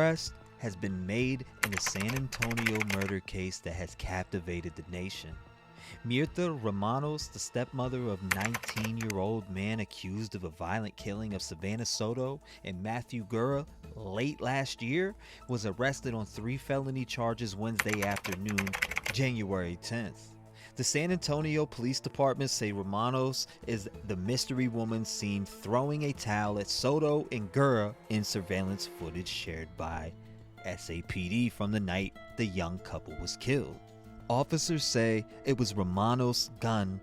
arrest has been made in the San Antonio murder case that has captivated the nation. Mirtha Romanos, the stepmother of 19-year-old man accused of a violent killing of Savanah Soto and Matthew Gurra late last year, was arrested on 3 felony charges Wednesday afternoon, January 10th. The San Antonio Police Department say Romanos is the mystery woman seen throwing a towel at Soto and Gurra in surveillance footage shared by SAPD from the night the young couple was killed. Officers say it was Romanos' gun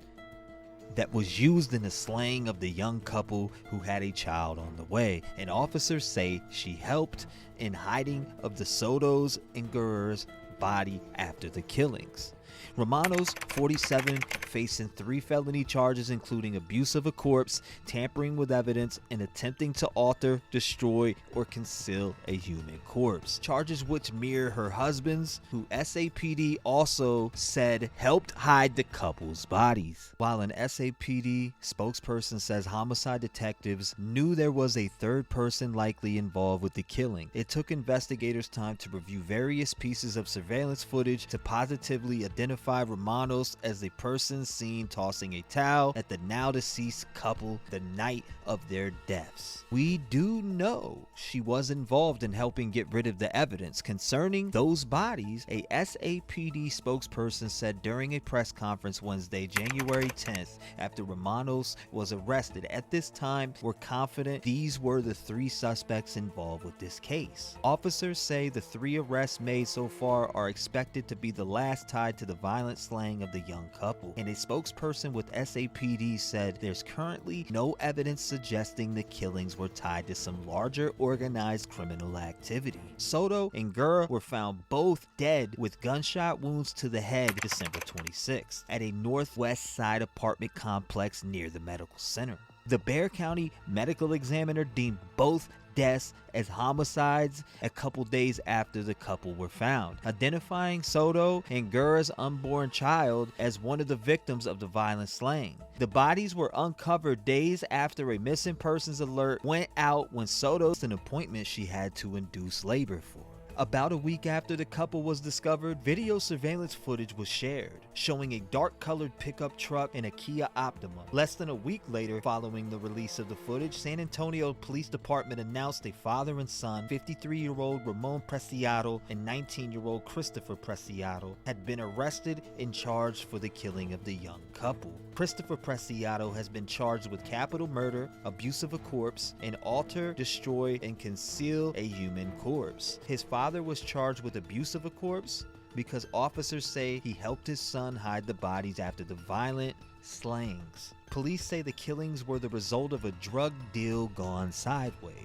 that was used in the slaying of the young couple who had a child on the way, and officers say she helped in hiding of the Sotos and Gurra's body after the killings. Romanos, 47, facing 3 felony charges including abuse of a corpse, tampering with evidence, and attempting to alter, destroy, or conceal a human corpse. Charges which mirror her husband's, who SAPD also said helped hide the couple's bodies. While an SAPD spokesperson says homicide detectives knew there was a third person likely involved with the killing, it took investigators time to review various pieces of surveillance footage to positively identify Romanos as the person seen tossing a towel at the now deceased couple the night of their deaths. We do know she was involved in helping get rid of the evidence concerning those bodies, a SAPD spokesperson said during a press conference Wednesday, January 10th, after Romanos was arrested. At this time, we're confident these were the 3 suspects involved with this case. Officers say the 3 arrests made so far are expected to be the last tied to the violent slaying of the young couple, and a spokesperson with SAPD said there's currently no evidence suggesting the killings were tied to some larger organized criminal activity. Soto and Gurra were found both dead with gunshot wounds to the head December 26th at a northwest side apartment complex near the medical center. The Bexar County medical examiner deemed both deaths as homicides a couple days after the couple were found, identifying Soto and Gurra's unborn child as one of the victims of the violent slaying. The bodies were uncovered days after a missing persons alert went out when Soto missed an appointment she had to induce labor for. About a week after the couple was discovered, video surveillance footage was shared, showing a dark-colored pickup truck and a Kia Optima. Less than a week later, following the release of the footage, San Antonio Police Department announced a father and son, 53-year-old Ramon Preciado and 19-year-old Christopher Preciado, had been arrested and charged for the killing of the young couple. Christopher Preciado has been charged with capital murder, abuse of a corpse, and alter, destroy, and conceal a human corpse. His father was charged with abuse of a corpse because officers say he helped his son hide the bodies after the violent slayings. Police say the killings were the result of a drug deal gone sideways.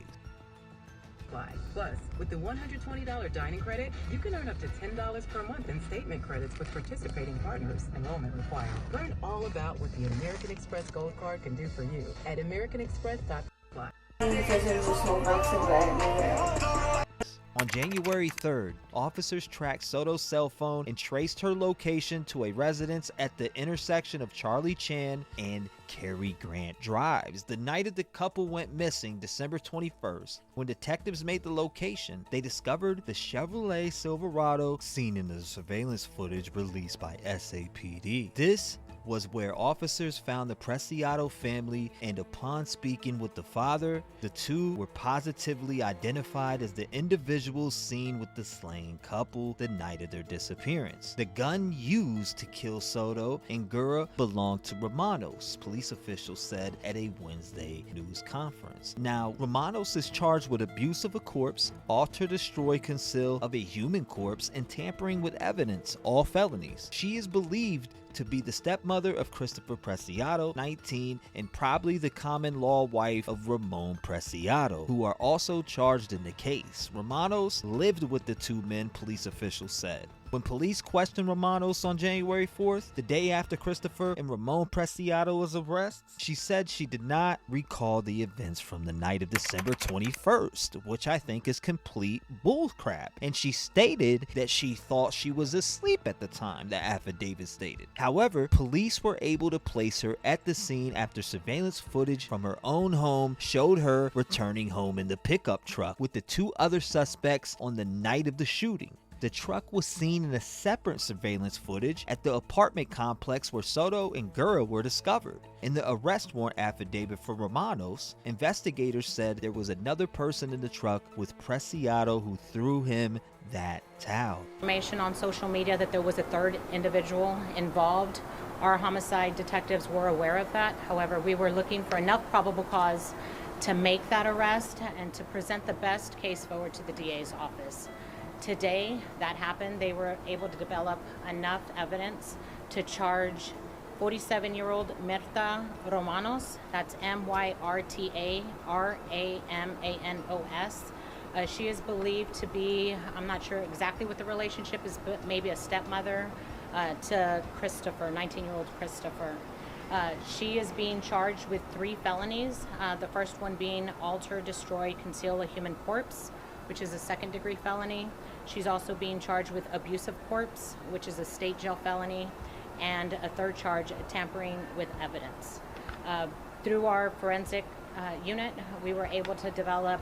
Plus, with the $120 dining credit, you can earn up to $10 per month in statement credits with participating partners. Enrollment required. Learn all about what the American Express Gold Card can do for you at americanexpress.fly. On January 3rd, officers tracked Soto's cell phone and traced her location to a residence at the intersection of Charlie Chan and Cary Grant Drives. The night of the couple went missing, December 21st. When detectives made the location, they discovered the Chevrolet Silverado seen in the surveillance footage released by SAPD. This was where officers found the Preciado family, and upon speaking with the father, the 2 were positively identified as the individuals seen with the slain couple the night of their disappearance. The gun used to kill Soto and Gurra belonged to Romanos, police officials said at a Wednesday news conference. Now, Romanos is charged with abuse of a corpse, alter, destroy, conceal of a human corpse, and tampering with evidence, all felonies. She is believed to be the stepmother of Christopher Preciado, 19, and probably the common law wife of Ramon Preciado, who are also charged in the case. Romanos lived with the 2 men, police officials said. When police questioned Romanos on January 4th, the day after Christopher and Ramon Preciado's arrest, she said she did not recall the events from the night of December 21st, which I think is complete bullcrap. And she stated that she thought she was asleep at the time, the affidavit stated. However, police were able to place her at the scene after surveillance footage from her own home showed her returning home in the pickup truck with the two other suspects on the night of the shooting. The truck was seen in a separate surveillance footage at the apartment complex where Soto and Gura were discovered. In the arrest warrant affidavit for Romanos, investigators said there was another person in the truck with Preciado who threw him that towel. Information on social media that there was a third individual involved. Our homicide detectives were aware of that. However, we were looking for enough probable cause to make that arrest and to present the best case forward to the DA's office. Today, that happened. They were able to develop enough evidence to charge 47-year-old Mirta Romanos. That's Myrta Ramanos. She is believed to be, I'm not sure exactly what the relationship is, but maybe a stepmother to Christopher, 19-year-old Christopher. She is being charged with 3 felonies. The first one being alter, destroy, conceal a human corpse, which is a second-degree felony. She's also being charged with abuse of corpse, which is a state jail felony, and a third charge, tampering with evidence. Through our forensic unit, we were able to develop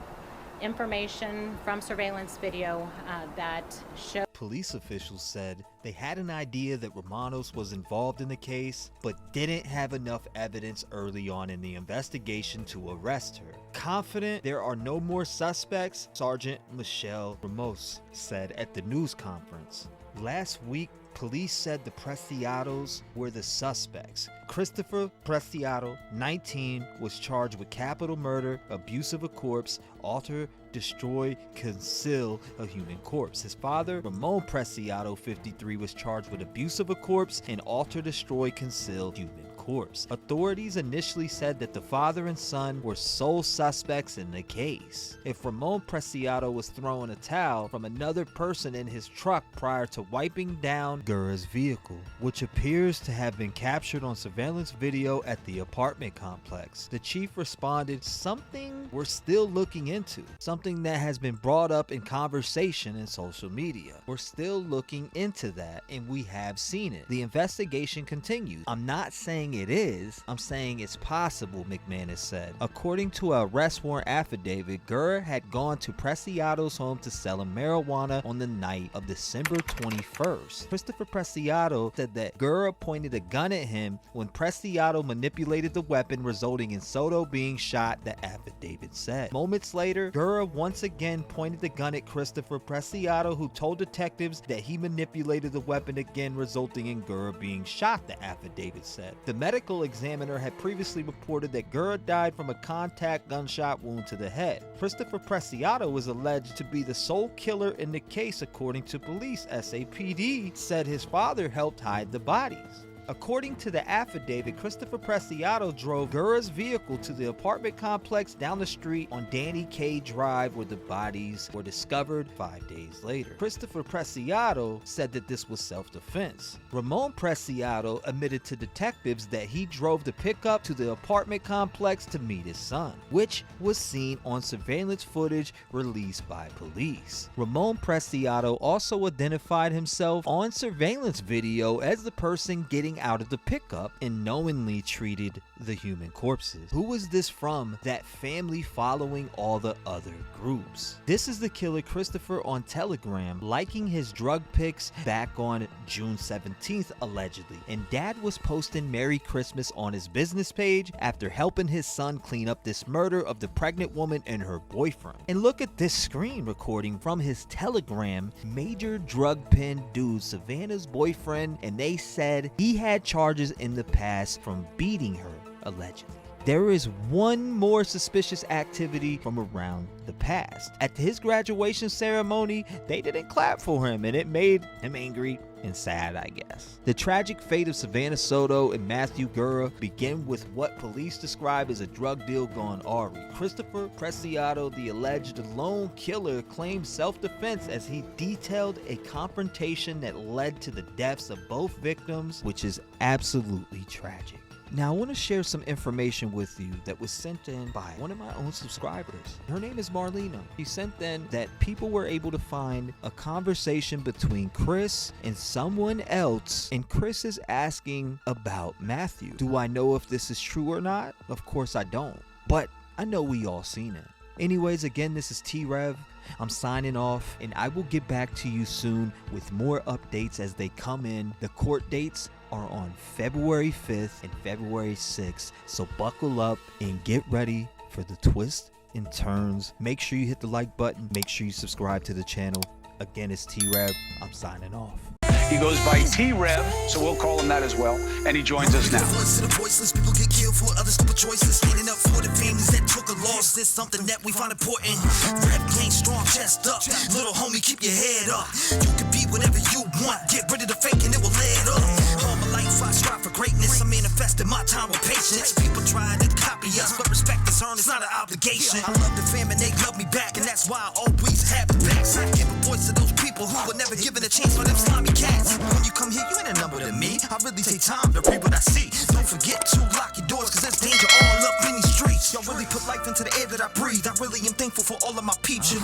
information from surveillance video that showed. Police officials said they had an idea that Romanos was involved in the case, but didn't have enough evidence early on in the investigation to arrest her. Confident there are no more suspects, Sergeant Michelle Ramos said at the news conference. Last week, police said the Preciados were the suspects. Christopher Preciado, 19, was charged with capital murder, abuse of a corpse, alter, destroy, conceal a human corpse. His father, Ramon Preciado, 53, was charged with abuse of a corpse and alter, destroy, conceal human corpse. Authorities initially said that the father and son were sole suspects in the case. If Ramon Preciado was throwing a towel from another person in his truck prior to wiping down Gura's vehicle, which appears to have been captured on surveillance video at the apartment complex, the chief responded, "Something we're still looking into. Something that has been brought up in conversation in social media. We're still looking into that and we have seen it. The investigation continues. I'm not saying it is, I'm saying it's possible," McManus said. According to a arrest warrant affidavit, Gura had gone to Preciado's home to sell him marijuana on the night of December 21st. Christopher Preciado said that Gura pointed a gun at him when Preciado manipulated the weapon, resulting in Soto being shot, the affidavit said. Moments later, Gura once again pointed the gun at Christopher Preciado, who told detectives that he manipulated the weapon again, resulting in Gura being shot, the affidavit said. The medical examiner had previously reported that Gura died from a contact gunshot wound to the head. Christopher Preciado was alleged to be the sole killer in the case, according to police. SAPD said his father helped hide the bodies. According to the affidavit, Christopher Preciado drove Gura's vehicle to the apartment complex down the street on Danny K Drive, where the bodies were discovered 5 days later. Christopher Preciado said that this was self-defense. Ramon Preciado admitted to detectives that he drove the pickup to the apartment complex to meet his son, which was seen on surveillance footage released by police. Ramon Preciado also identified himself on surveillance video as the person getting out of the pickup and knowingly treated the human corpses. Who was this from? That family following all the other groups. This is the killer Christopher on Telegram, liking his drug pics back on June 17th allegedly, and dad was posting Merry Christmas on his business page after helping his son clean up this murder of the pregnant woman and her boyfriend. And look at this screen recording from his Telegram. Major drug pen dude, Savanah's boyfriend, and they said he had charges in the past from beating her, allegedly. there is one more suspicious activity from around the past. At his graduation ceremony, they didn't clap for him, and it made him angry and sad, I guess. The tragic fate of Savanah Soto and Matthew Gurra begin with what police describe as a drug deal gone awry. Christopher Preciado, the alleged lone killer, claimed self-defense as he detailed a confrontation that led to the deaths of both victims, which is absolutely tragic. Now, I want to share some information with you that was sent in by one of my own subscribers. Her name is Marlena. She sent in that people were able to find a conversation between Chris and someone else, and Chris is asking about Matthew. Do I know if this is true or not? Of course I don't, but I know we all seen it. Anyways, again, this is T-REV. I'm signing off, and I will get back to you soon with more updates as they come in. The court dates are on February 5th and February 6th, so buckle up and get ready for the twists and turns. Make sure you hit the like button. Make sure you subscribe to the channel. Again, it's T-REV. I'm signing off. He goes by T-REV, so we'll call him that as well. And he joins us now. Voice of the voiceless, people get killed for other stupid choices. Standing up for the families that took a loss. It's something that we find important. Rep game strong, chest up. Little homie, keep your head up. You can be whatever you want. Get rid of the fake and it will lead up. All my life I strive for greatness. I'm manifesting my time with patience. People try to copy us, but respect is earned. It's not an obligation. I love the fam and they love me back, and that's why I always have the backs. I give a voice to those people who were never given a chance for them slimy cats. When you come here, you ain't a number to me. I really take time to read what I see. Don't forget to lock your doors, cause there's danger all up in these streets. Y'all really put life into the air that I breathe. I really am thankful for all of my peeps.